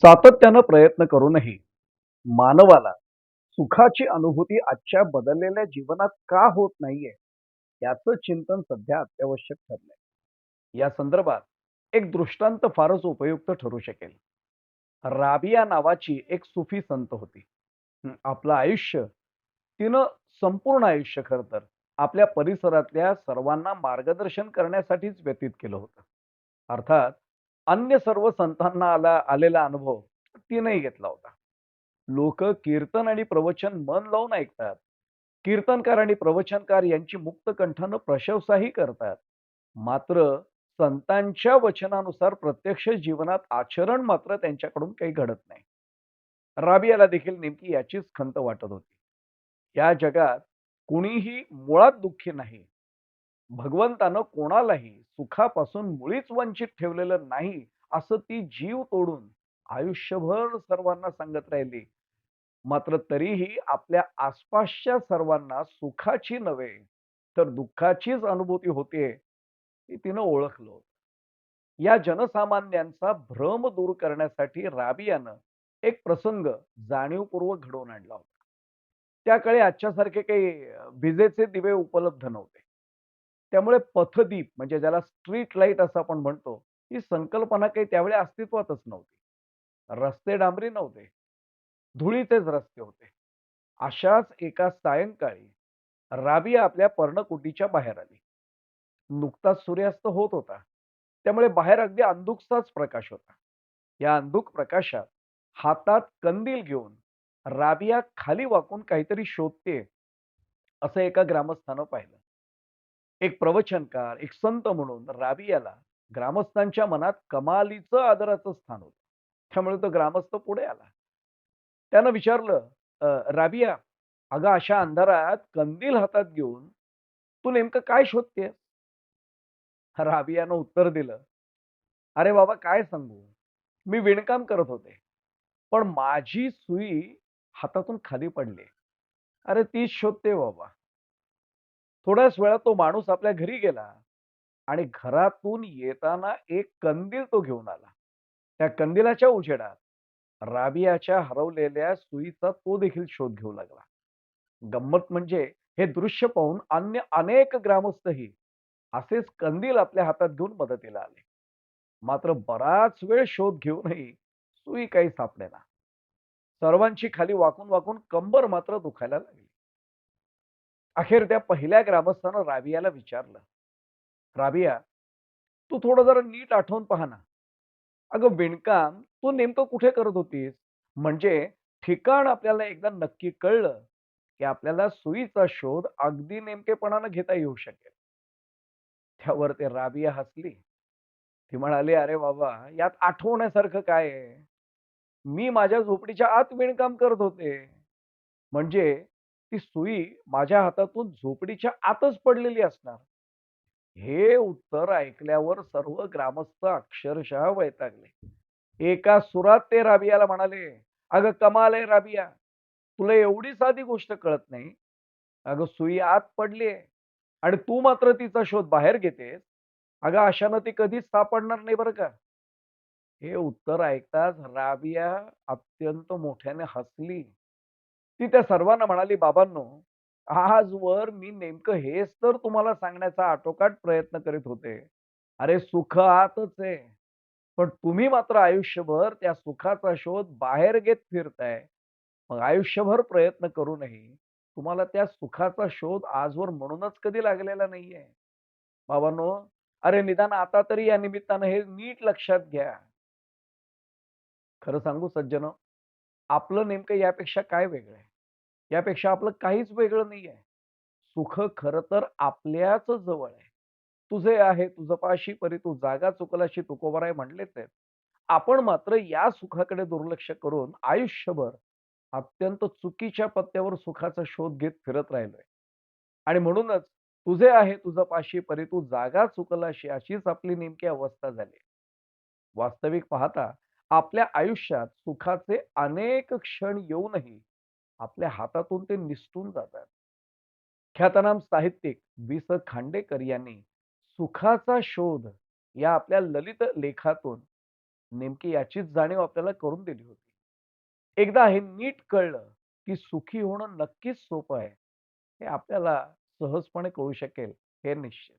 सातत्यानं प्रयत्न करूनही मानवाला सुखाची अनुभूती आजच्या बदललेल्या जीवनात का होत नाहीये, याचं चिंतन सध्या अत्यावश्यक ठरलंय. या संदर्भात एक दृष्टांत फारच उपयुक्त ठरू शकेल. राबिया नावाची एक सुफी संत होती. आपलं आयुष्य तिनं संपूर्ण आयुष्य खरं तर आपल्या परिसरातल्या सर्वांना मार्गदर्शन करण्यासाठीच व्यतीत केलं होतं. अर्थात अन्य सर्व संतांना आलेला अनुभव तिनेही घेतला होता. लोक कीर्तन आणि प्रवचन मन लावून ऐकतात. कीर्तनकार आणि प्रवचनकार यांची मुक्त कंठानं प्रशंसाही करतात. मात्र संतांच्या वचनानुसार प्रत्यक्ष जीवनात आचरण मात्र त्यांच्याकडून काही घडत नाही. राबियाला देखील नेमकी याचीच खंत वाटत होती. या जगात कुणीही मुळात दुःखी नाही. भगवंतानं कोणालाही सुखापासून मुळीच वंचित ठेवलेलं नाही, असं ती जीव तोडून आयुष्यभर सर्वांना सांगत राहिली. मात्र तरीही आपल्या आसपासच्या सर्वांना सुखाची नव्हे, तर दुःखाचीच अनुभूती होतीये, हे तिनं ओळखलं होतं. या जनसामान्यांचा भ्रम दूर करण्यासाठी राबियानं एक प्रसंग जाणीवपूर्वक घडवून आणला होता. त्या काळी आजच्यासारखे काही विजेचे दिवे उपलब्ध नव्हते. त्यामुळे पथदीप म्हणजे ज्याला स्ट्रीट लाईट असं आपण म्हणतो, ही संकल्पना काही त्यावेळी अस्तित्वातच नव्हती. रस्ते डांबरी नव्हते, धुळीचेच रस्ते होते. अशाच एका सायंकाळी राबिया आपल्या पर्णकुटीच्या बाहेर आली. नुकताच सूर्यास्त होत होता. त्यामुळे बाहेर अगदी अंधुकसाच प्रकाश होता. या अंधुक प्रकाशात हातात कंदील घेऊन राबिया खाली वाकून काहीतरी शोधते, असं एका ग्रामस्थानं पाहिलं. एक प्रवचनकार, एक संत म्हणून राबियाला ग्रामस्थांच्या मनात कमालीचं आदराचं स्थान होतं. त्यामुळे तो ग्रामस्थ पुढे आला. त्यानं विचारलं, "राबिया, अगं अशा अंधारात कंदील हातात घेऊन तू नेमकं काय शोधतेस?" राबियानं उत्तर दिलं, "अरे बाबा काय सांगू? मी विणकाम करत होते. पण माझी सुई हातातून खाली पडली. अरे तीच शोधते बाबा." थोड्याच वेळात तो माणूस आपल्या घरी गेला आणि घरातून येताना एक कंदील तो घेऊन आला. त्या कंदिलाच्या उजेडात राबियाच्या हरवलेल्या सुईचा तो देखील शोध घेऊ लागला. गंमत म्हणजे हे दृश्य पाहून अन्य अनेक ग्रामस्थही असेच कंदील आपल्या हातात घेऊन मदतीला आले. मात्र बराच वेळ शोध घेऊनही सुई काही सापडेना. सर्वांची खाली वाकून वाकून कंबर मात्र दुखायला लागली. अखेर त्या पहिल्या ग्रामस्थानं राबियाला विचारलं, "राबिया, तू थोडं जरा नीट आठवून पहा ना. अगं विणकाम तू नेमकं कुठे करत होतीस? म्हणजे ठिकाण आपल्याला एकदा नक्की कळलं, की आपल्याला सुईचा शोध अगदी नेमकेपणानं घेता येऊ शकेल." त्यावर ते राबिया हसली. ती म्हणाली, "अरे बाबा, यात आठवण्यासारखं काय आहे? मी माझ्या झोपडीच्या आत विणकाम करत होते. म्हणजे ती सुई माझ्या हातातून झोपडीच्या आतच पडलेली असणार." हे उत्तर ऐकल्यावर सर्व ग्रामस्थ अक्षरशः वैतागले. एका सुरात ते राबियाला म्हणाले, "अगं कमाल आहे राबिया. तुला एवढी साधी गोष्ट कळत नाही. अगं सुई आत पडलीये आणि तू मात्र तिचा शोध बाहेर घेतेस. अगं अशानं ती कधीच सापडणार नाही बरं का." हे उत्तर ऐकताच राबिया अत्यंत मोठ्याने हसली. ती त्या सर्वांना म्हणाली, "बाबांनो, आजवर मी नेमकं हेच तर तुम्हाला सांगण्याचा आटोकाट प्रयत्न करीत होते. अरे सुख आतच आहे. पण तुम्ही मात्र आयुष्यभर त्या सुखाचा शोध बाहेर घेत फिरताय. मग आयुष्यभर प्रयत्न करूनही तुम्हाला त्या सुखाचा शोध आजवर म्हणूनच कधी लागलेला नाहीये. बाबांनो, अरे निदान आता तरी या निमित्तानं हे नीट लक्षात घ्या." खरं सांगू सज्जनो, आपलं नेमकं यापेक्षा काय वेगळं आहे? यापेक्षा आपलं काहीच वेगळं नाहीये. सुख खरं तर आपल्याच जवळ आहे. "तुझे आहे तुझं पाशी परी तू जागा चुकलाशी तुकोबराय" म्हणलेच आहेत. आपण मात्र या सुखाकडे दुर्लक्ष करून आयुष्यभर अत्यंत चुकीच्या पत्त्यावर सुखाचा शोध घेत फिरत राहिलोय. आणि म्हणूनच "तुझे आहे तुझं पाशी परी तू जागा चुकलाशी" अशीच आपली नेमकी अवस्था झाली. वास्तविक पाहता आपल्या आयुष्यात सुखाचे अनेक क्षण येऊनही आपल्या हातातून ते निसटून जातात. ख्यातनाम साहित्यिक वि. स. खांडेकर यांनी सुखाचा शोध या आपल्या ललित लेखातून नेमकी याचीच जाणीव आपल्याला करून दिली होती. एकदा हे नीट कळलं, की सुखी होणं नक्कीच सोपं आहे. हे आपल्याला सहजपणे कळू शकेल, हे निश्चित.